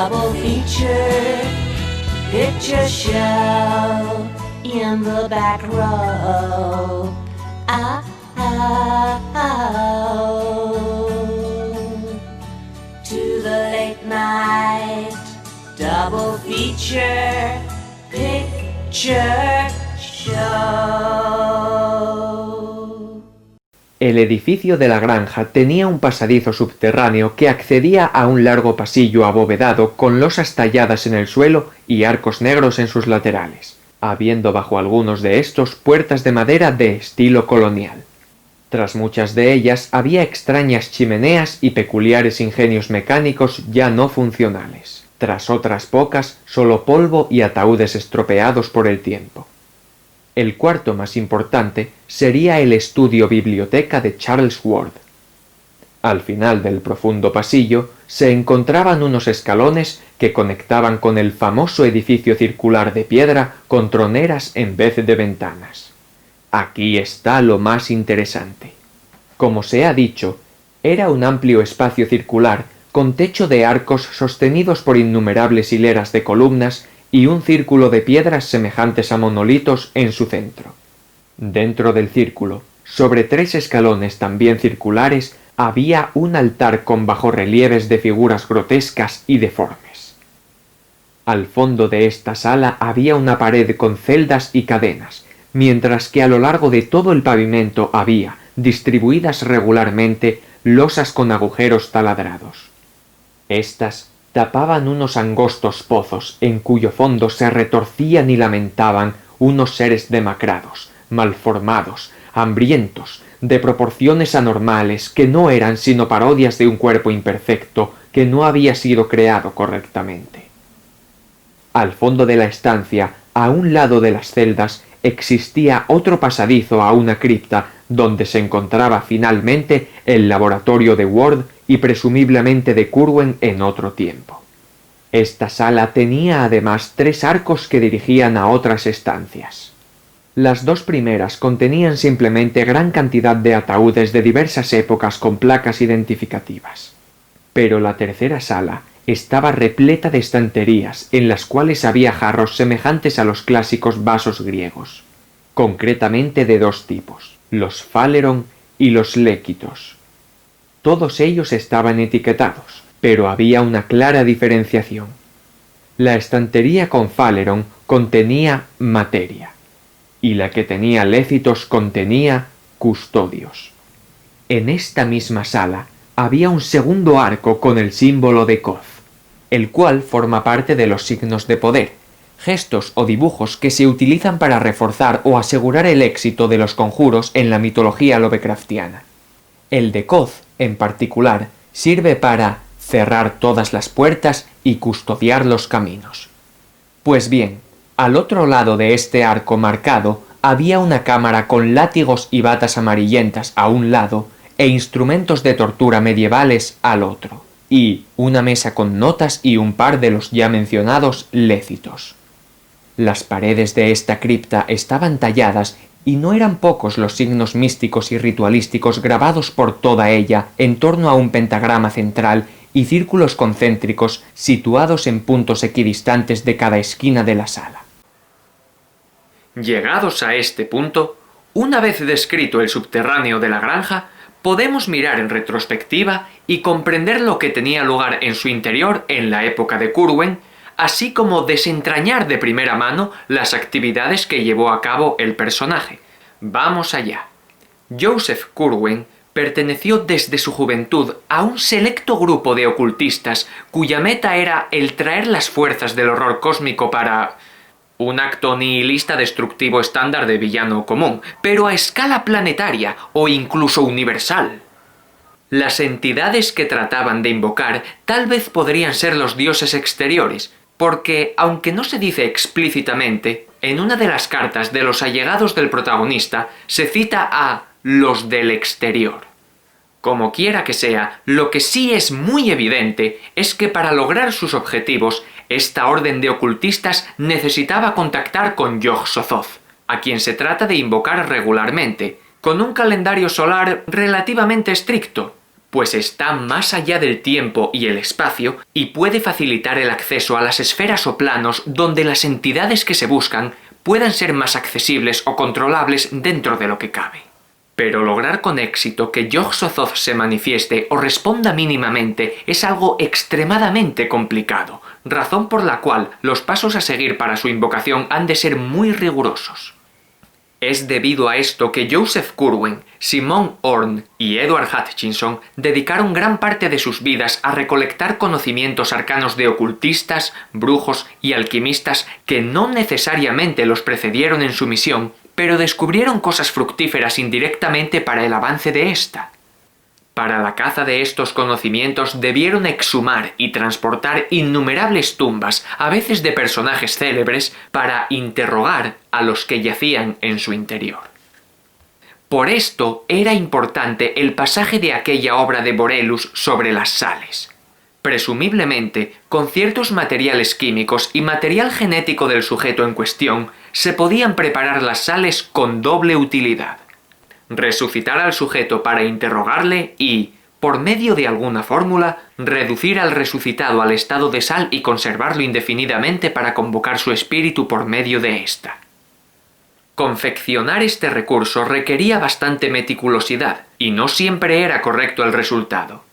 double feature picture show in the back row. To the late night double feature picture show. El edificio de la granja tenía un pasadizo subterráneo que accedía a un largo pasillo abovedado con losas talladas en el suelo y arcos negros en sus laterales, habiendo bajo algunos de estos puertas de madera de estilo colonial. Tras muchas de ellas había extrañas chimeneas y peculiares ingenios mecánicos ya no funcionales. Tras otras pocas, solo polvo y ataúdes estropeados por el tiempo. El cuarto más importante sería el estudio-biblioteca de Charles Ward. Al final del profundo pasillo se encontraban unos escalones que conectaban con el famoso edificio circular de piedra con troneras en vez de ventanas. Aquí está lo más interesante. Como se ha dicho, era un amplio espacio circular con techo de arcos sostenidos por innumerables hileras de columnas y un círculo de piedras semejantes a monolitos en su centro. Dentro del círculo, sobre 3 escalones también circulares, había un altar con bajorrelieves de figuras grotescas y deformes. Al fondo de esta sala había una pared con celdas y cadenas, mientras que a lo largo de todo el pavimento había, distribuidas regularmente, losas con agujeros taladrados. Estas tapaban unos angostos pozos en cuyo fondo se retorcían y lamentaban unos seres demacrados, malformados, hambrientos, de proporciones anormales que no eran sino parodias de un cuerpo imperfecto que no había sido creado correctamente. Al fondo de la estancia, a un lado de las celdas, existía otro pasadizo a una cripta donde se encontraba finalmente el laboratorio de Ward y presumiblemente de Curwen en otro tiempo. Esta sala tenía además 3 arcos que dirigían a otras estancias. Las 2 primeras contenían simplemente gran cantidad de ataúdes de diversas épocas con placas identificativas. Pero la tercera sala estaba repleta de estanterías en las cuales había jarros semejantes a los clásicos vasos griegos, concretamente de 2 tipos, los Phaleron y los Léquitos. Todos ellos estaban etiquetados, pero había una clara diferenciación. La estantería con Phaleron contenía materia, y la que tenía Lécitos contenía custodios. En esta misma sala había un segundo arco con el símbolo de Koth, el cual forma parte de los signos de poder, gestos o dibujos que se utilizan para reforzar o asegurar el éxito de los conjuros en la mitología lovecraftiana. El de Koth, en particular, sirve para cerrar todas las puertas y custodiar los caminos. Pues bien, al otro lado de este arco marcado había una cámara con látigos y batas amarillentas a un lado e instrumentos de tortura medievales al otro, y una mesa con notas y un par de los ya mencionados Lécitos. Las paredes de esta cripta estaban talladas y no eran pocos los signos místicos y ritualísticos grabados por toda ella en torno a un pentagrama central y círculos concéntricos situados en puntos equidistantes de cada esquina de la sala. Llegados a este punto, una vez descrito el subterráneo de la granja, podemos mirar en retrospectiva y comprender lo que tenía lugar en su interior en la época de Curwen, así como desentrañar de primera mano las actividades que llevó a cabo el personaje. Vamos allá. Joseph Curwen perteneció desde su juventud a un selecto grupo de ocultistas cuya meta era el traer las fuerzas del horror cósmico para un acto nihilista destructivo estándar de villano común, pero a escala planetaria o incluso universal. Las entidades que trataban de invocar tal vez podrían ser los dioses exteriores, porque, aunque no se dice explícitamente, en una de las cartas de los allegados del protagonista se cita a los del exterior. Como quiera que sea, lo que sí es muy evidente es que para lograr sus objetivos, esta orden de ocultistas necesitaba contactar con Yog-Sothoth, a quien se trata de invocar regularmente, con un calendario solar relativamente estricto. pues está más allá del tiempo y el espacio y puede facilitar el acceso a las esferas o planos donde las entidades que se buscan puedan ser más accesibles o controlables dentro de lo que cabe. Pero lograr con éxito que Yog-Sothoth se manifieste o responda mínimamente es algo extremadamente complicado, razón por la cual los pasos a seguir para su invocación han de ser muy rigurosos. Es debido a esto que Joseph Curwen, Simon Orne y Edward Hutchinson dedicaron gran parte de sus vidas a recolectar conocimientos arcanos de ocultistas, brujos y alquimistas que no necesariamente los precedieron en su misión, pero descubrieron cosas fructíferas indirectamente para el avance de ésta. Para la caza de estos conocimientos debieron exhumar y transportar innumerables tumbas, a veces de personajes célebres, para interrogar a los que yacían en su interior. Por esto era importante el pasaje de aquella obra de Borellus sobre las sales. Presumiblemente, con ciertos materiales químicos y material genético del sujeto en cuestión, se podían preparar las sales con doble utilidad: resucitar al sujeto para interrogarle y, por medio de alguna fórmula, reducir al resucitado al estado de sal y conservarlo indefinidamente para convocar su espíritu por medio de ésta. Confeccionar este recurso requería bastante meticulosidad, y no siempre era correcto el resultado.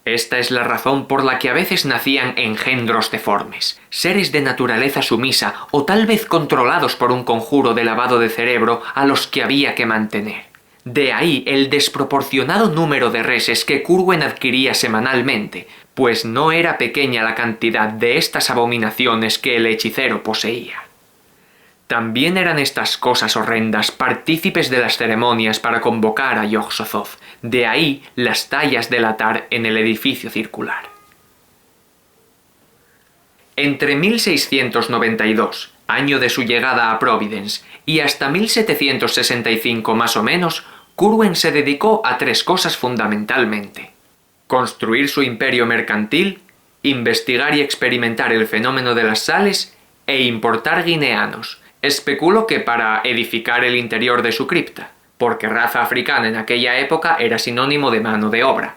Esta es la razón por la que a veces nacían engendros deformes, seres de naturaleza sumisa o tal vez controlados por un conjuro de lavado de cerebro a los que había que mantener. De ahí el desproporcionado número de reses que Curwen adquiría semanalmente, pues no era pequeña la cantidad de estas abominaciones que el hechicero poseía. También eran estas cosas horrendas partícipes de las ceremonias para convocar a Yog-Sothoth, de ahí las tallas del altar en el edificio circular. Entre 1692, año de su llegada a Providence, y hasta 1765 más o menos, Curwen se dedicó a tres cosas fundamentalmente: construir su imperio mercantil, investigar y experimentar el fenómeno de las sales e importar guineanos. Especulo que para edificar el interior de su cripta, porque raza africana en aquella época era sinónimo de mano de obra.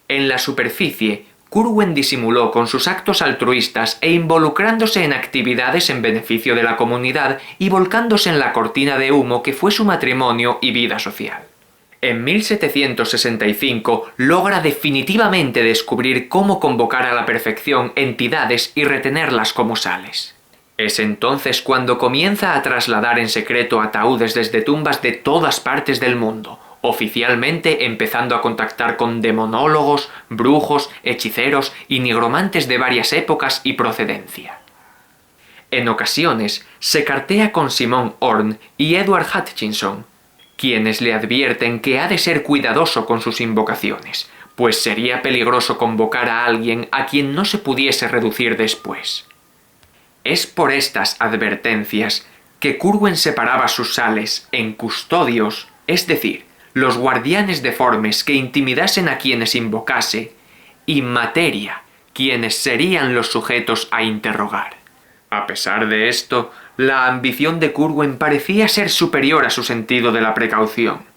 En la superficie, Curwen disimuló con sus actos altruistas e involucrándose en actividades en beneficio de la comunidad y volcándose en la cortina de humo que fue su matrimonio y vida social. En 1765 logra definitivamente descubrir cómo convocar a la perfección entidades y retenerlas como sales. Es entonces cuando comienza a trasladar en secreto ataúdes desde tumbas de todas partes del mundo, oficialmente empezando a contactar con demonólogos, brujos, hechiceros y nigromantes de varias épocas y procedencia. En ocasiones se cartea con Simon Orne y Edward Hutchinson, quienes le advierten que ha de ser cuidadoso con sus invocaciones, pues sería peligroso convocar a alguien a quien no se pudiese reducir después. Es por estas advertencias que Curwen separaba sus sales en custodios, es decir, los guardianes deformes que intimidasen a quienes invocase, y materia, quienes serían los sujetos a interrogar. A pesar de esto, la ambición de Curwen parecía ser superior a su sentido de la precaución.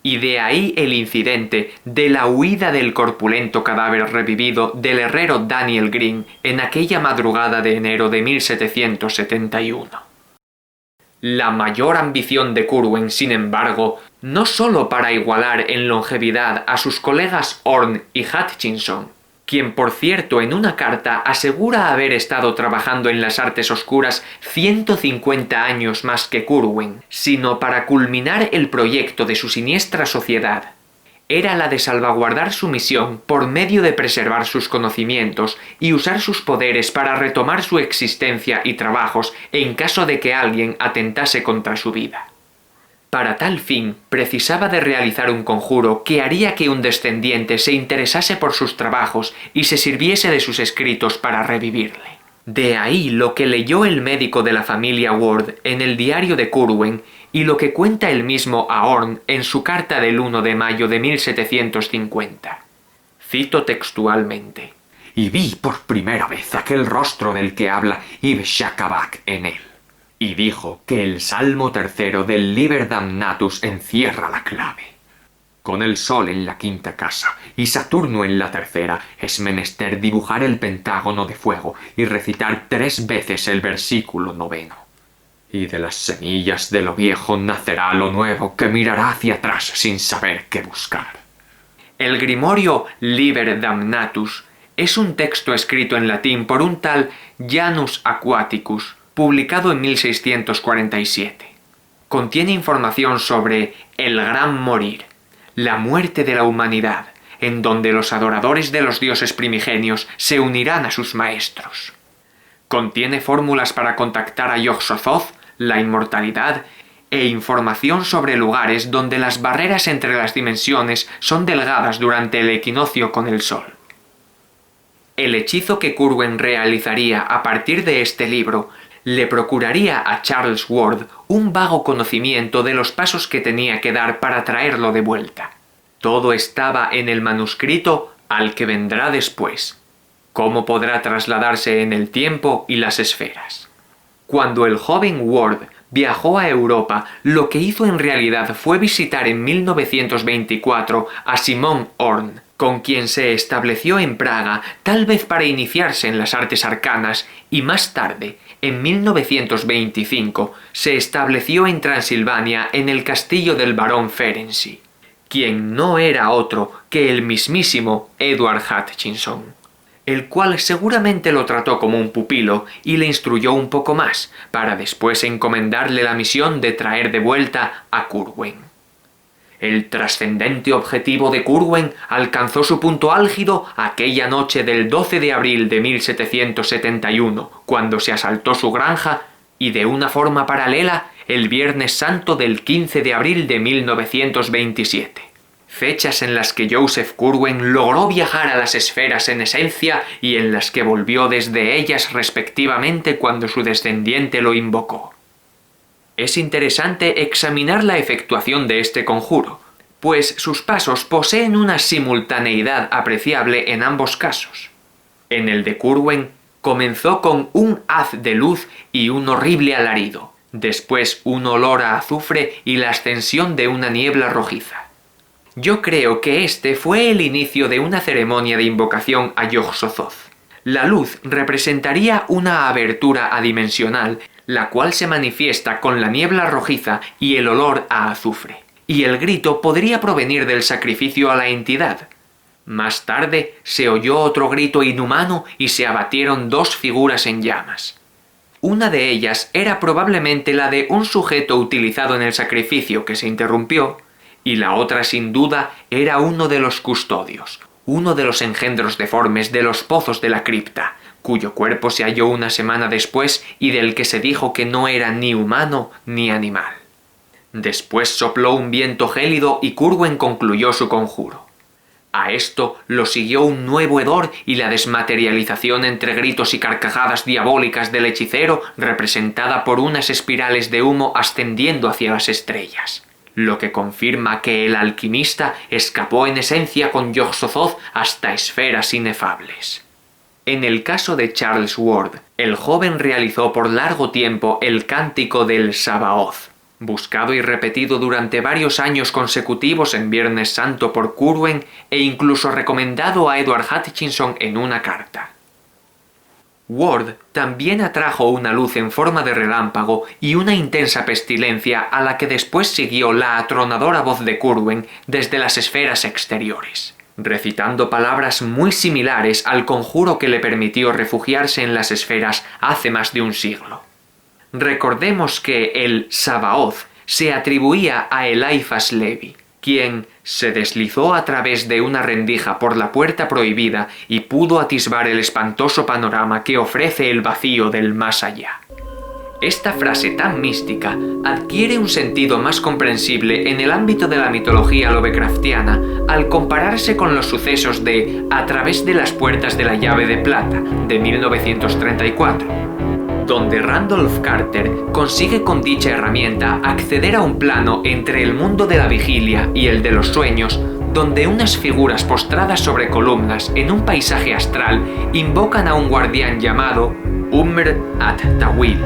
Y de ahí el incidente de la huida del corpulento cadáver revivido del herrero Daniel Green en aquella madrugada de enero de 1771. La mayor ambición de Curwen, sin embargo, no sólo para igualar en longevidad a sus colegas Orne y Hutchinson, quien por cierto en una carta asegura haber estado trabajando en las artes oscuras 150 años más que Curwen, sino para culminar el proyecto de su siniestra sociedad. Era la de salvaguardar su misión por medio de preservar sus conocimientos y usar sus poderes para retomar su existencia y trabajos en caso de que alguien atentase contra su vida. Para tal fin, precisaba de realizar un conjuro que haría que un descendiente se interesase por sus trabajos y se sirviese de sus escritos para revivirle. De ahí lo que leyó el médico de la familia Ward en el diario de Curwen y lo que cuenta él mismo a Orne en su carta del 1 de mayo de 1750. Cito textualmente: «Y vi por primera vez aquel rostro del que habla Ibn Shakabak en él. Y dijo que el Salmo 3 del Liber Damnatus encierra la clave. Con el Sol en la quinta casa y Saturno en la tercera, es menester dibujar el pentágono de fuego y recitar 3 veces el versículo 9. Y de las semillas de lo viejo nacerá lo nuevo que mirará hacia atrás sin saber qué buscar. El Grimorio Liber Damnatus es un texto escrito en latín por un tal Janus Aquaticus, publicado en 1647. Contiene información sobre el gran morir, la muerte de la humanidad, en donde los adoradores de los dioses primigenios se unirán a sus maestros. Contiene fórmulas para contactar a Yog-Sothoth, la inmortalidad, e información sobre lugares donde las barreras entre las dimensiones son delgadas durante el equinoccio con el Sol. El hechizo que Curwen realizaría a partir de este libro le procuraría a Charles Ward un vago conocimiento de los pasos que tenía que dar para traerlo de vuelta. Todo estaba en el manuscrito al que vendrá después. Cómo podrá trasladarse en el tiempo y las esferas. Cuando el joven Ward viajó a Europa, lo que hizo en realidad fue visitar en 1924 a Simon Horn, con quien se estableció en Praga, tal vez para iniciarse en las artes arcanas, y más tarde, en 1925, se estableció en Transilvania en el castillo del barón Ferenczi, quien no era otro que el mismísimo Edward Hutchinson, el cual seguramente lo trató como un pupilo y le instruyó un poco más, para después encomendarle la misión de traer de vuelta a Curwen. El trascendente objetivo de Curwen alcanzó su punto álgido aquella noche del 12 de abril de 1771, cuando se asaltó su granja, y de una forma paralela el Viernes Santo del 15 de abril de 1927. Fechas en las que Joseph Curwen logró viajar a las esferas en esencia y en las que volvió desde ellas respectivamente cuando su descendiente lo invocó. Es interesante examinar la efectuación de este conjuro, pues sus pasos poseen una simultaneidad apreciable en ambos casos. En el de Curwen comenzó con un haz de luz y un horrible alarido, después un olor a azufre y la ascensión de una niebla rojiza. Yo creo que este fue el inicio de una ceremonia de invocación a Yog-Sothoth. La luz representaría una abertura adimensional, la cual se manifiesta con la niebla rojiza y el olor a azufre, y el grito podría provenir del sacrificio a la entidad. Más tarde se oyó otro grito inhumano y se abatieron 2 figuras en llamas. Una de ellas era probablemente la de un sujeto utilizado en el sacrificio que se interrumpió, y la otra sin duda era uno de los custodios, uno de los engendros deformes de los pozos de la cripta, cuyo cuerpo se halló una semana después y del que se dijo que no era ni humano ni animal. Después sopló un viento gélido y Curwen concluyó su conjuro. A esto lo siguió un nuevo hedor y la desmaterialización entre gritos y carcajadas diabólicas del hechicero, representada por unas espirales de humo ascendiendo hacia las estrellas, lo que confirma que el alquimista escapó en esencia con Yog-Sothoth hasta esferas inefables. En el caso de Charles Ward, el joven realizó por largo tiempo el cántico del Sabaoth, buscado y repetido durante varios años consecutivos en Viernes Santo por Curwen e incluso recomendado a Edward Hutchinson en una carta. Ward también atrajo una luz en forma de relámpago y una intensa pestilencia a la que después siguió la atronadora voz de Curwen desde las esferas exteriores, recitando palabras muy similares al conjuro que le permitió refugiarse en las esferas hace más de un siglo. Recordemos que el Sabaoth se atribuía a Eliphas Levi, quien se deslizó a través de una rendija por la puerta prohibida y pudo atisbar el espantoso panorama que ofrece el vacío del más allá. Esta frase tan mística adquiere un sentido más comprensible en el ámbito de la mitología lovecraftiana al compararse con los sucesos de A través de las puertas de la llave de plata, de 1934. Donde Randolph Carter consigue con dicha herramienta acceder a un plano entre el mundo de la vigilia y el de los sueños, donde unas figuras postradas sobre columnas en un paisaje astral invocan a un guardián llamado Umr at-Tawil,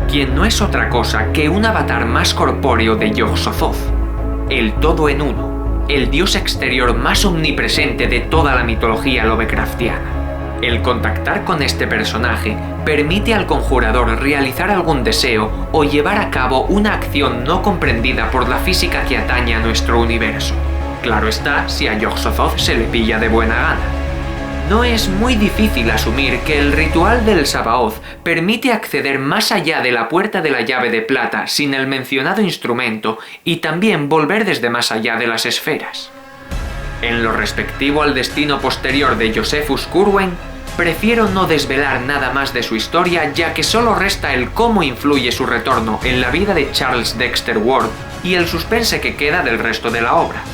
quien no es otra cosa que un avatar más corpóreo de Yog-Sothoth, el todo en uno, el dios exterior más omnipresente de toda la mitología lovecraftiana. El contactar con este personaje permite al conjurador realizar algún deseo o llevar a cabo una acción no comprendida por la física que atañe a nuestro universo. Claro está, si a Yog-Sothoth se le pilla de buena gana. No es muy difícil asumir que el ritual del Sabaoth permite acceder más allá de la puerta de la llave de plata sin el mencionado instrumento y también volver desde más allá de las esferas. En lo respectivo al destino posterior de Josephus Curwen, prefiero no desvelar nada más de su historia, ya que solo resta el cómo influye su retorno en la vida de Charles Dexter Ward y el suspense que queda del resto de la obra.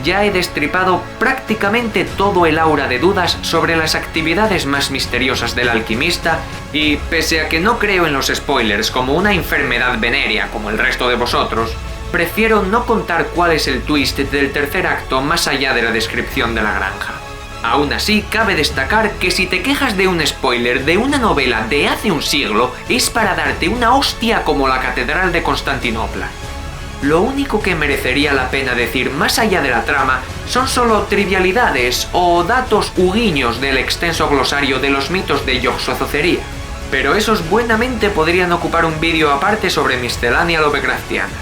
Ya he destripado prácticamente todo el aura de dudas sobre las actividades más misteriosas del alquimista y, pese a que no creo en los spoilers como una enfermedad venérea como el resto de vosotros, prefiero no contar cuál es el twist del tercer acto más allá de la descripción de la granja. Aún así, cabe destacar que si te quejas de un spoiler de una novela de hace un siglo, es para darte una hostia como la Catedral de Constantinopla. Lo único que merecería la pena decir más allá de la trama son solo trivialidades o datos u guiños del extenso glosario de los mitos de Yog-Sothotheria. Pero esos buenamente podrían ocupar un vídeo aparte sobre miscelánea lovecraftiana.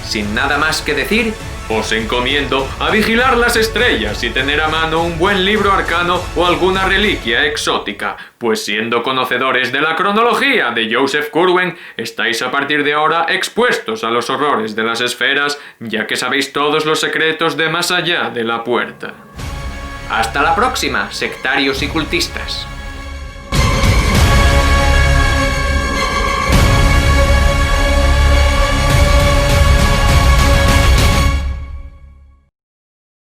Sin nada más que decir, os encomiendo a vigilar las estrellas y tener a mano un buen libro arcano o alguna reliquia exótica, pues siendo conocedores de la cronología de Joseph Curwen, estáis a partir de ahora expuestos a los horrores de las esferas, ya que sabéis todos los secretos de más allá de la puerta. Hasta la próxima, sectarios y cultistas.